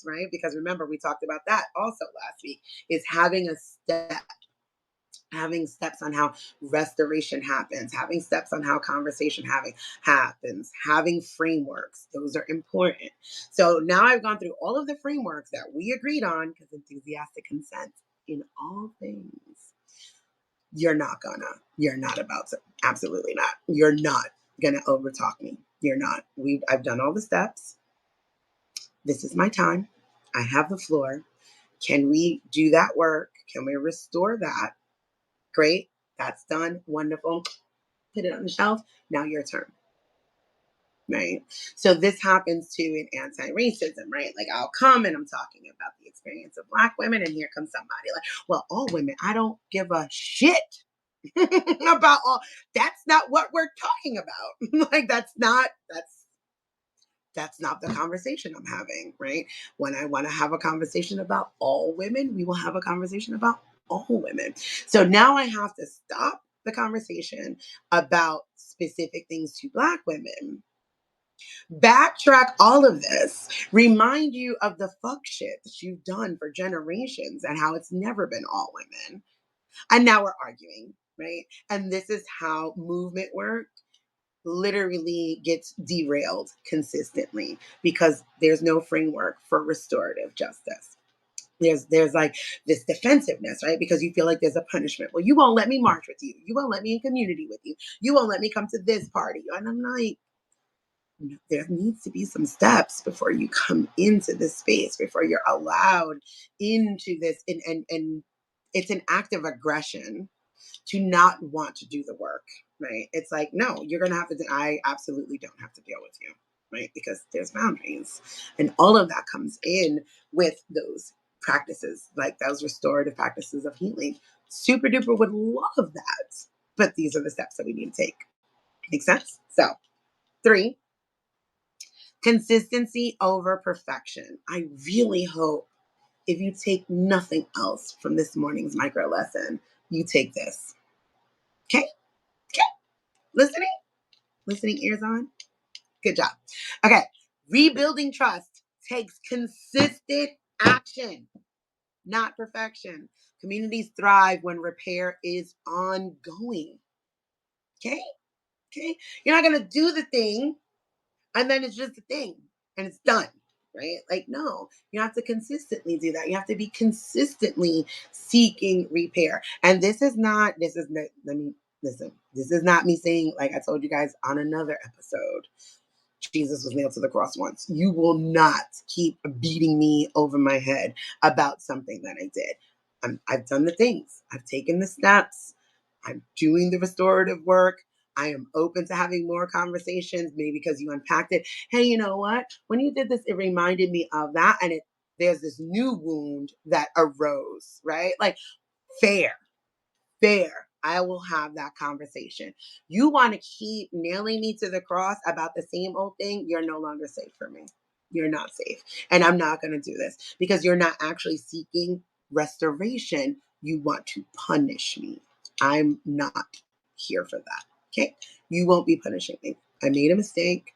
right? Because remember, we talked about that also last week, is having a step, having steps on how restoration happens, having steps on how conversation having happens, having frameworks. Those are important. So now I've gone through all of the frameworks that we agreed on, because enthusiastic consent in all things. You're not about to, absolutely not. You're not gonna overtalk me. You're not. I've done all the steps. This is my time. I have the floor. Can we do that work? Can we restore that? Great. That's done. Wonderful. Put it on the shelf. Now your turn. Right. So this happens too in anti-racism, right? Like I'll come and I'm talking about the experience of Black women, and here comes somebody like, well, all women, I don't give a shit about all. That's not what we're talking about. Like that's not the conversation I'm having, right? When I want to have a conversation about all women, we will have a conversation about all women. So now I have to stop the conversation about specific things to Black women, backtrack all of this, remind you of the fuck shit that you've done for generations and how it's never been all women. And now we're arguing, right? And this is how movement work literally gets derailed consistently, because there's no framework for restorative justice. There's like this defensiveness, right? Because you feel like there's a punishment. Well, you won't let me march with you. You won't let me in community with you. You won't let me come to this party. And I'm like, there needs to be some steps before you come into this space, before you're allowed into this. And it's an act of aggression to not want to do the work, right? It's like, no, you're going to have to, I absolutely don't have to deal with you, right? Because there's boundaries. And all of that comes in with those practices, like those restorative practices of healing. Super duper would love that. But these are the steps that we need to take. Make sense? So, 3, consistency over perfection. I really hope if you take nothing else from this morning's micro lesson, you take this. Okay? Okay. Listening? Listening ears on? Good job. Okay. Rebuilding trust takes consistent action, not perfection. Communities thrive when repair is ongoing. Okay? Okay? You're not going to do the thing and then it's just a thing and it's done, right? Like, no, you have to consistently do that. You have to be consistently seeking repair. And this is not, let me listen, this is not me saying, like I told you guys on another episode, Jesus was nailed to the cross once. You will not keep beating me over my head about something that I did. I've done the things. I've taken the steps. I'm doing the restorative work. I am open to having more conversations, maybe because you unpacked it. Hey, you know what? When you did this, it reminded me of that. And there's this new wound that arose, right? Like, fair. I will have that conversation. You want to keep nailing me to the cross about the same old thing, you're no longer safe for me. You're not safe. And I'm not going to do this because you're not actually seeking restoration. You want to punish me. I'm not here for that. Okay? You won't be punishing me. I made a mistake.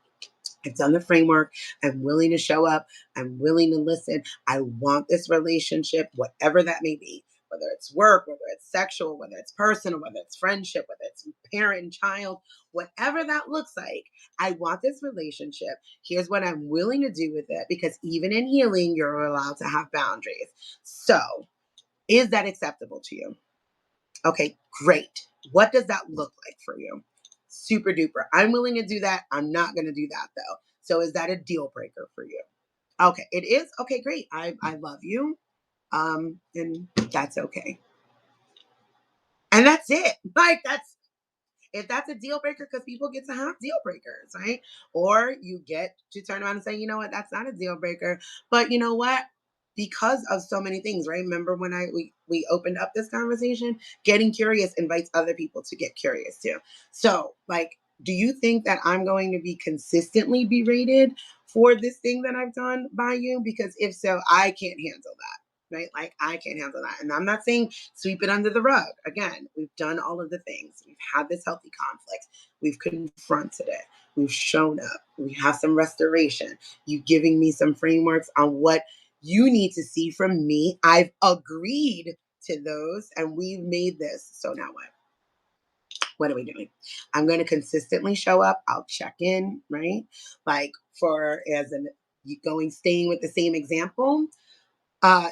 I've done the framework. I'm willing to show up. I'm willing to listen. I want this relationship, whatever that may be, whether it's work, whether it's sexual, whether it's personal, whether it's friendship, whether it's parent and child, whatever that looks like. I want this relationship. Here's what I'm willing to do with it, because even in healing, you're allowed to have boundaries. So, is that acceptable to you? Okay, great. What does that look like for you? Super duper. I'm willing to do that. I'm not going to do that though. So is that a deal breaker for you? Okay, it is. Okay, great. I love you. And that's okay. And that's it. Like if that's a deal breaker, because people get to have deal breakers, right? Or you get to turn around and say, you know what, that's not a deal breaker. But you know what? Because of so many things, right? Remember when we opened up this conversation? Getting curious invites other people to get curious too. So, like, do you think that I'm going to be consistently berated for this thing that I've done by you? Because if so, I can't handle that, right? Like, I can't handle that. And I'm not saying sweep it under the rug. Again, we've done all of the things. We've had this healthy conflict. We've confronted it. We've shown up. We have some restoration. You giving me some frameworks on what You need to see from me. I've agreed to those and we've made this. So now what? What are we doing? I'm going to consistently show up. I'll check in, right? Like for as an going staying with the same example.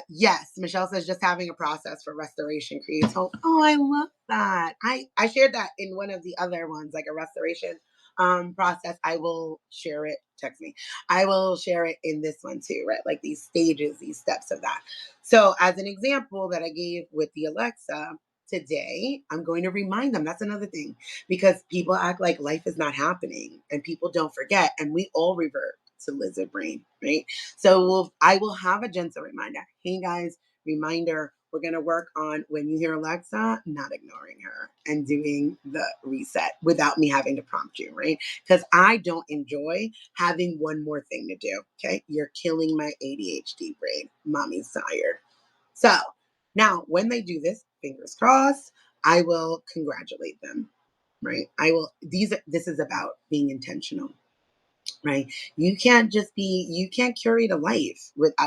Yes, Michelle says just having a process for restoration creates hope. Oh, I love that. I shared that in one of the other ones, like a restoration process. I will share it. Text me. I will share it in this one too, right? Like these stages, these steps of that. So, as an example that I gave with the Alexa today, I'm going to remind them. That's another thing because people act like life is not happening and people don't forget, and we all revert to lizard brain, right? So I will have a gentle reminder. Hey guys, reminder, we're going to work on when you hear Alexa, not ignoring her and doing the reset without me having to prompt you, right? Because I don't enjoy having one more thing to do. Okay. You're killing my ADHD brain. Mommy's tired. So now when they do this, fingers crossed, I will congratulate them, right? This is about being intentional, right? You can't curate a life without